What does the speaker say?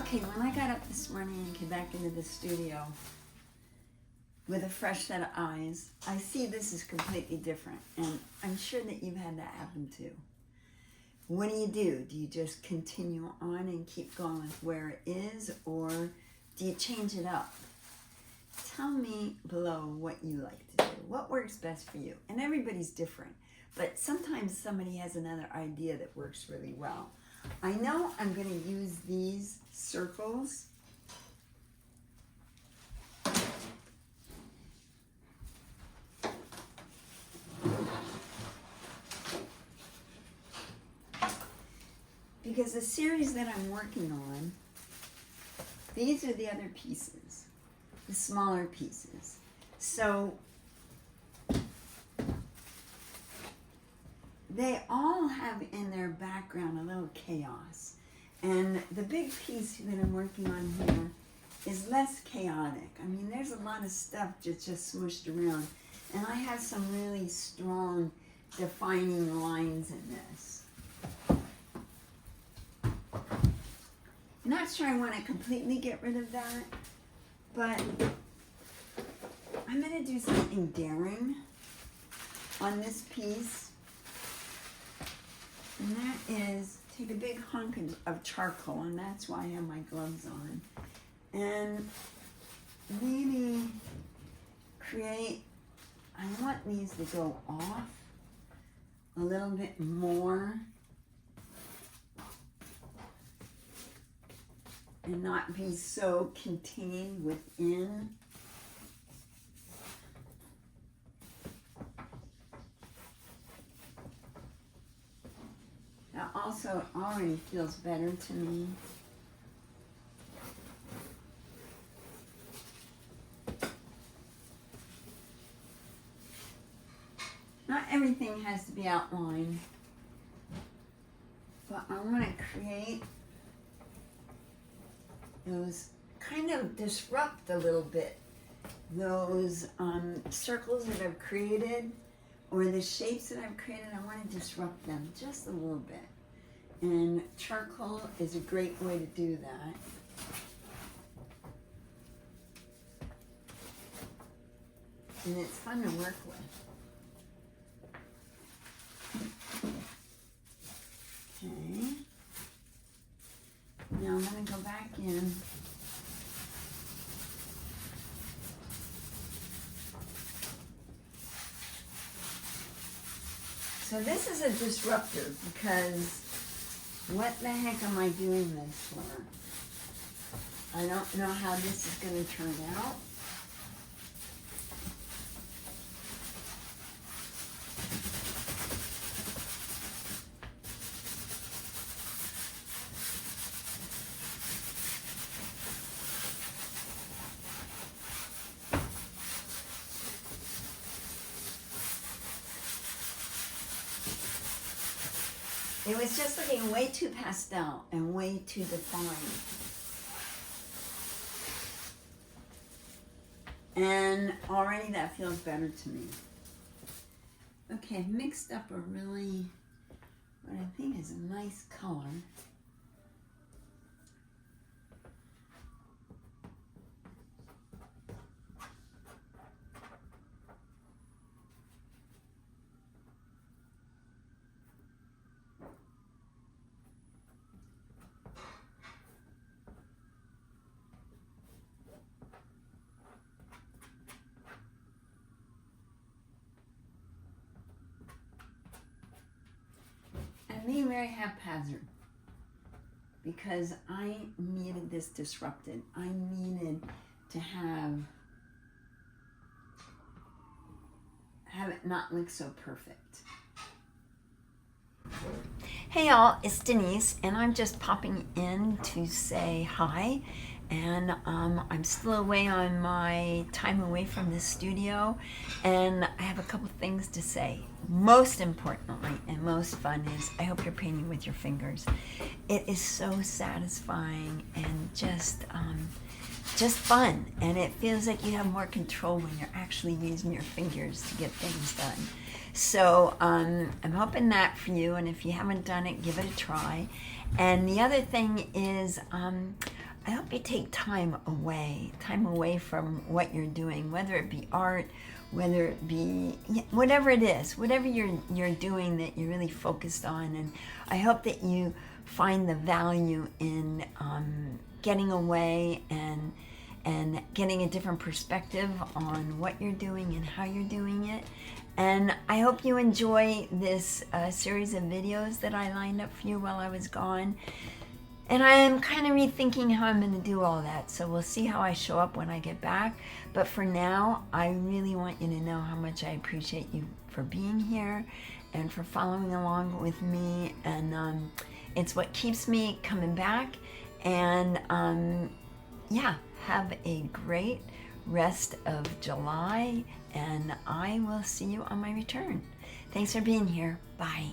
Okay, when I got up this morning and came back into the studio with a fresh set of eyes, I see this is completely different, and I'm sure that you've had that happen too. What do? Do you just continue on and keep going with where it is, or do you change it up? Tell me below what you like to do, what works best for you. And everybody's different, but sometimes somebody has another idea that works really well. I know I'm going to use these circles. Because the series that I'm working on, these are the other pieces, the smaller pieces. So they all have in their background a little chaos. And the big piece that I'm working on here is less chaotic. I mean, there's a lot of stuff just smooshed around. And I have some really strong defining lines in this. Not sure I want to completely get rid of that, but I'm going to do something daring on this piece. And that is take a big hunk of charcoal, and that's why I have my gloves on. And maybe create, I want these to go off a little bit more and not be so contained within. That also already feels better to me. Not everything has to be outlined, but I want to create those, kind of disrupt a little bit those circles that I've created, or the shapes that I've created. I want to disrupt them just a little bit. And charcoal is a great way to do that. And it's fun to work with. Okay. Now I'm going to go back in. So this is a disruptor, because what the heck am I doing this for? I don't know how this is going to turn out. It was just looking way too pastel and way too defined. And already that feels better to me. Okay, I've mixed up a really, what I think is a nice color. Being very haphazard, because I needed this disrupted. I needed to have it not look so perfect. Hey y'all, it's Denise, and I'm just popping in to say hi. And I'm still away on my time away from the studio, and I have a couple things to say. Most importantly and most fun is I hope you're painting with your fingers. It is so satisfying and just fun, and it feels like you have more control when you're actually using your fingers to get things done. So I'm hoping that for you, and if you haven't done it, give it a try. And the other thing is I hope you take time away from what you're doing, whether it be art, whether it be whatever it is, whatever you're doing that you're really focused on. And I hope that you find the value in getting away and getting a different perspective on what you're doing and how you're doing it. And I hope you enjoy this series of videos that I lined up for you while I was gone. And I'm kind of rethinking how I'm going to do all that. So we'll see how I show up when I get back. But for now, I really want you to know how much I appreciate you for being here and for following along with me. And it's what keeps me coming back. And yeah, have a great rest of July. And I will see you on my return. Thanks for being here. Bye.